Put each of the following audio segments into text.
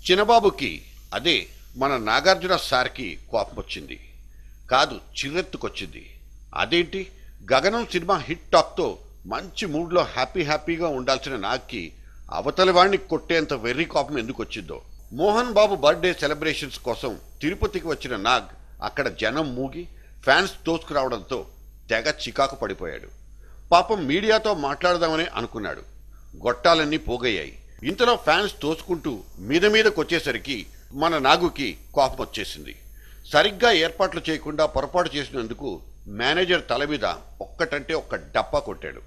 చిన్నబాబుకి అదే మన నాగార్జున సార్కి కోపం వచ్చింది. కాదు, చిర్రెత్తుకొచ్చింది. అదేంటి, గగనం సినిమా హిట్ టాక్తో మంచి మూడ్లో హ్యాపీగా ఉండాల్సిన నాగ్కి అవతలి వాణ్ణి కొట్టేంత వెర్రి కోపం ఎందుకు వచ్చిందో. మోహన్ బాబు బర్త్డే సెలబ్రేషన్స్ కోసం తిరుపతికి వచ్చిన నాగ్ అక్కడ జనం మూగి ఫ్యాన్స్ తోసుకురావడంతో తెగ చికాకు పడిపోయాడు. పాపం మీడియాతో మాట్లాడదామని అనుకున్నాడు. గొట్టాలన్నీ పోగయ్యాయి. ఇంతలో ఫ్యాన్స్ తోసుకుంటూ మీదకొచ్చేసరికి మన నాగుకి కోపం వచ్చేసింది. సరిగ్గా ఏర్పాట్లు చేయకుండా పొరపాటు చేసినందుకు మేనేజర్ తల మీద ఒక్కటంటే ఒక్క డప్పా కొట్టాడు.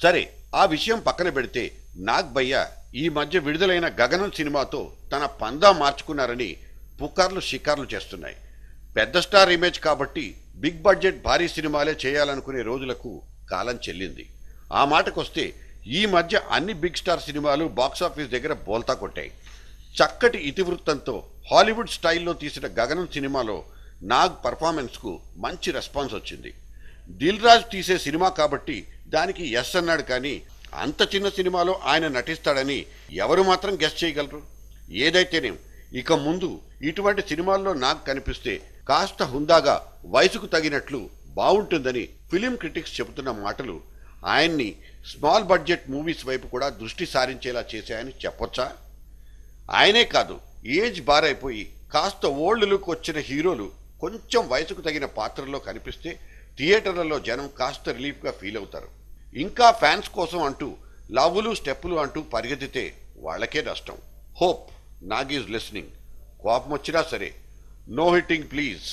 సరే, ఆ విషయం పక్కన పెడితే నాగ్ భయ్య ఈ మధ్య విడుదలైన గగనం సినిమాతో తన పందా మార్చుకున్నారని పుకార్లు షికార్లు చేస్తున్నాయి. పెద్ద స్టార్ ఇమేజ్ కాబట్టి బిగ్ బడ్జెట్ భారీ సినిమాలే చేయాలనుకునే రోజులకు కాలం చెల్లింది. ఆ మాటకొస్తే ఈ మధ్య అన్ని బిగ్ స్టార్ సినిమాలు బాక్సాఫీస్ దగ్గర బోల్తా కొట్టాయి. చక్కటి ఇతివృత్తంతో హాలీవుడ్ స్టైల్లో తీసిన గగనం సినిమాలో నాగ్ పర్ఫార్మెన్స్కు మంచి రెస్పాన్స్ వచ్చింది. దిల్ రాజు తీసే సినిమా కాబట్టి దానికి ఎస్ అన్నాడు. కానీ అంత చిన్న సినిమాలో ఆయన నటిస్తాడని ఎవరు మాత్రం గెస్ చేయగలరు? ఏదైతేనేం ఇక ముందు ఇటువంటి సినిమాల్లో నాగ్ కనిపిస్తే కాస్త హుందాగా వయసుకు తగినట్లు బాగుంటుందని ఫిలిం క్రిటిక్స్ చెబుతున్న మాటలు ఆయన్ని స్మాల్ బడ్జెట్ మూవీస్ వైపు కూడా దృష్టి సారించేలా చేశాయని చెప్పొచ్చా? ఆయనే కాదు, ఏజ్ బారైపోయి కాస్త ఓల్డ్ లుక్ వచ్చిన హీరోలు కొంచెం వయసుకు తగిన పాత్రల్లో కనిపిస్తే థియేటర్లలో జనం కాస్త రిలీఫ్గా ఫీల్ అవుతారు. ఇంకా ఫ్యాన్స్ కోసం అంటూ లవ్వులు స్టెప్పులు అంటూ పరిగెత్తితే వాళ్ళకే నష్టం. Hope Nag is listening. కోపం వచ్చినా సరే, నో హిట్టింగ్ ప్లీజ్.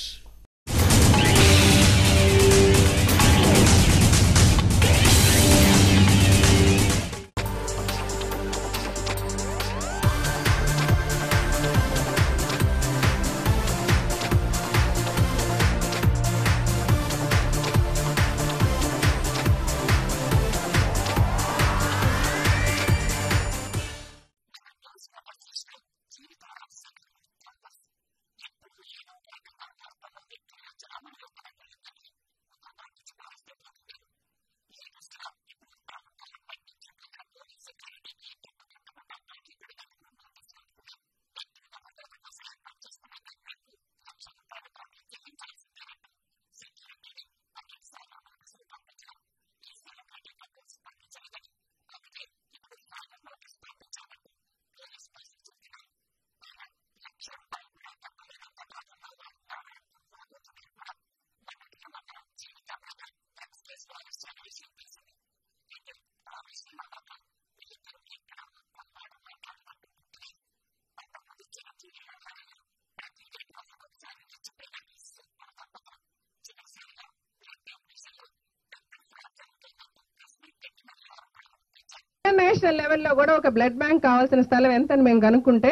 ఇంటర్నేషనల్ లెవెల్లో కూడా ఒక బ్లడ్ బ్యాంక్ కావాల్సిన స్థలం ఎంతని మేము కనుక్కుంటే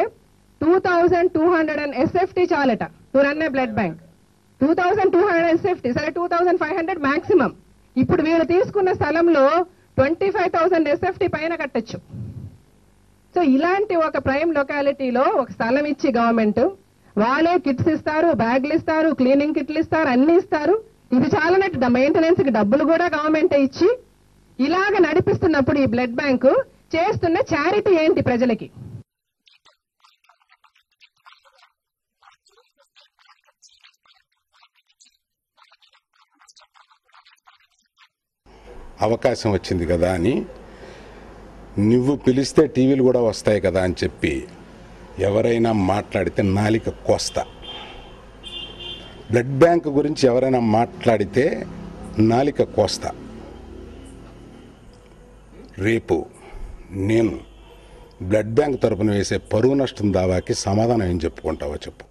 2200 SFT చాలట to run a blood bank. 2200 SFT, సరే 2500 మాక్సిమం. ఇప్పుడు వీళ్ళు తీసుకున్న స్థలంలో 25,000 SFT పైన కట్టచ్చు. సో ఇలాంటి ఒక ప్రైమ్ లొకాలిటీలో ఒక స్థలం ఇచ్చి గవర్నమెంట్ వాళ్ళే కిట్స్ ఇస్తారు, బ్యాగ్లు ఇస్తారు, క్లీనింగ్ కిట్లు ఇస్తారు, అన్ని ఇస్తారు. ఇది చాలనట్టు మెయింటెనెన్స్ కి డబ్బులు కూడా గవర్నమెంట్ ఇచ్చి ఇలాగ నడిపిస్తున్నప్పుడు ఈ బ్లడ్ బ్యాంకు చేస్తున్న చారిటీ ఏంటి ప్రజలకి? అవకాశం వచ్చింది కదా అని, నువ్వు పిలిస్తే టీవీలు కూడా వస్తాయి కదా అని చెప్పి ఎవరైనా మాట్లాడితే నాలిక కోస్తా. బ్లడ్ బ్యాంక్ గురించి ఎవరైనా మాట్లాడితే నాలిక కోస్తా. రేపు నేను బ్లడ్ బ్యాంక్ తరపున వేసే పరువు నష్టం దావాకి సమాధానం ఏం చెప్పుకుంటావో చెప్పు.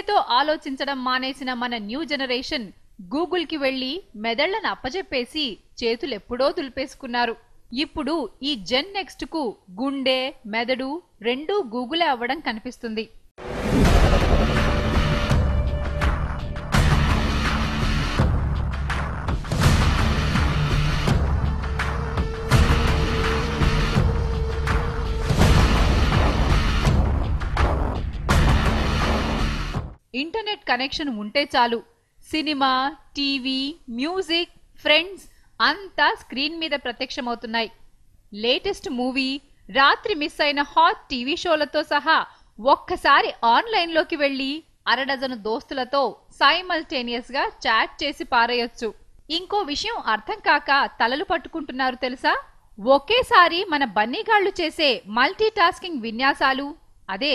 గుండెతో ఆలోచించడం మానేసిన మన న్యూ జనరేషన్ గూగుల్కి వెళ్లి మెదళ్లను అప్పజెప్పేసి చేతులెప్పుడో దులిపేసుకున్నారు. ఇప్పుడు ఈ జెన్ నెక్స్ట్ కు గుండె మెదడు రెండూ గూగులే అవ్వడం కనిపిస్తుంది. ఇంటర్నెట్ కనెక్షన్ ఉంటే చాలు, సినిమా, టీవీ, మ్యూజిక్, ఫ్రెండ్స్ అంతా స్క్రీన్ మీద ప్రత్యక్షమవుతున్నాయి. లేటెస్ట్ మూవీ, రాత్రి మిస్ అయిన హాట్ టీవీ షోలతో సహా ఒక్కసారి ఆన్లైన్లోకి వెళ్లి అరడజను దోస్తులతో సైమల్టేనియస్ గా చాట్ చేసి పారేయొచ్చు. ఇంకో విషయం అర్థం కాక తలలు పట్టుకుంటున్నారు తెలుసా? ఒకేసారి మన బన్నీగాళ్లు చేసే మల్టీ టాస్కింగ్ విన్యాసాలు, అదే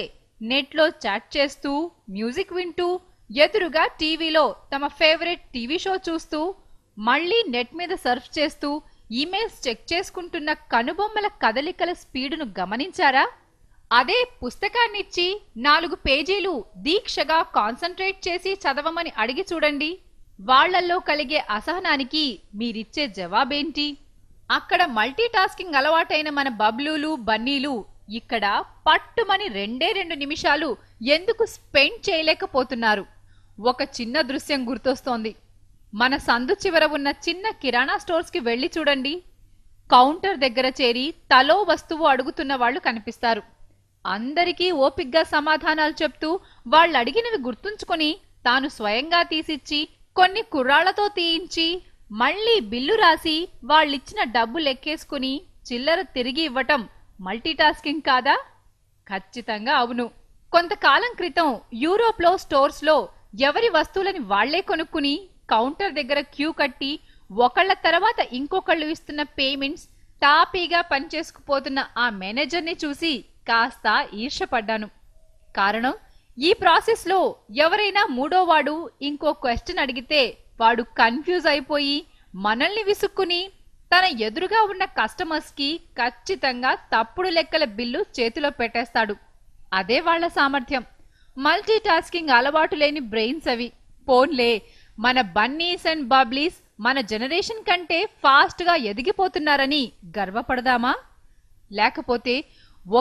నెట్లో చాట్ చేస్తూ, మ్యూజిక్ వింటూ, ఎదురుగా టీవీలో తమ ఫేవరెట్ టీవీ షో చూస్తూ, మళ్లీ నెట్ మీద సర్ఫ్ చేస్తూ, ఈమెయిల్స్ చెక్ చేసుకుంటున్న కనుబొమ్మల కదలికల స్పీడును గమనించారా? అదే పుస్తకాన్నిచ్చి 4 పేజీలు దీక్షగా కాన్సంట్రేట్ చేసి చదవమని అడిగి చూడండి, వాళ్లల్లో కలిగే అసహనానికి మీరిచ్చే జవాబేంటి? అక్కడ మల్టీ టాస్కింగ్ అలవాటైన మన బబ్లూలు, బన్నీలు ఇక్కడ పట్టుమని 2 నిమిషాలు ఎందుకు స్పెండ్ చేయలేకపోతున్నారు? ఒక చిన్న దృశ్యం గుర్తొస్తోంది. మన సందు చివర ఉన్న చిన్న కిరాణా స్టోర్స్ కి వెళ్లి చూడండి. కౌంటర్ దగ్గర చేరి తలో వస్తువు అడుగుతున్న వాళ్ళు కనిపిస్తారు. అందరికీ ఓపిగ్గా సమాధానాలు చెప్తూ వాళ్ళు అడిగినవి గుర్తుంచుకొని తాను స్వయంగా తీసిచ్చి కొన్ని కుర్రాళ్లతో తీయించి మళ్లీ బిల్లు రాసి వాళ్ళిచ్చిన డబ్బు లెక్కేసుకుని చిల్లర తిరిగి ఇవ్వటం మల్టీటాస్కింగ్ కాదా? ఖచ్చితంగా అవును. కొంతకాలం క్రితం యూరోప్లో స్టోర్స్లో ఎవరి వస్తువులని వాళ్లే కొనుక్కుని కౌంటర్ దగ్గర క్యూ కట్టి ఒకళ్ల తర్వాత ఇంకొకళ్ళు ఇస్తున్న పేమెంట్స్ తాపీగా పనిచేసుకుపోతున్న ఆ మేనేజర్ని చూసి కాస్త ఈర్షపడ్డాను. కారణం, ఈ ప్రాసెస్లో ఎవరైనా మూడోవాడు ఇంకో క్వశ్చన్ అడిగితే వాడు కన్ఫ్యూజ్ అయిపోయి మనల్ని విసుక్కుని తన ఎదురుగా ఉన్న కస్టమర్స్ కి ఖచ్చితంగా తప్పుడు లెక్కల బిల్లు చేతిలో పెట్టేస్తాడు. అదే వాళ్ల సామర్థ్యం. మల్టీ టాస్కింగ్ అలవాటు లేని బ్రెయిన్స్ అవి. పోన్లే, మన బన్నీస్ అండ్ బబ్లీస్ మన జనరేషన్ కంటే ఫాస్ట్ గా ఎదిగిపోతున్నారని గర్వపడదామా? లేకపోతే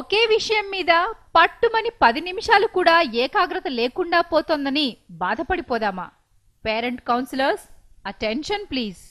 ఒకే విషయం మీద పట్టుమని 10 నిమిషాలు కూడా ఏకాగ్రత లేకుండా పోతోందని బాధపడిపోదామా? Parent counsellors, attention please.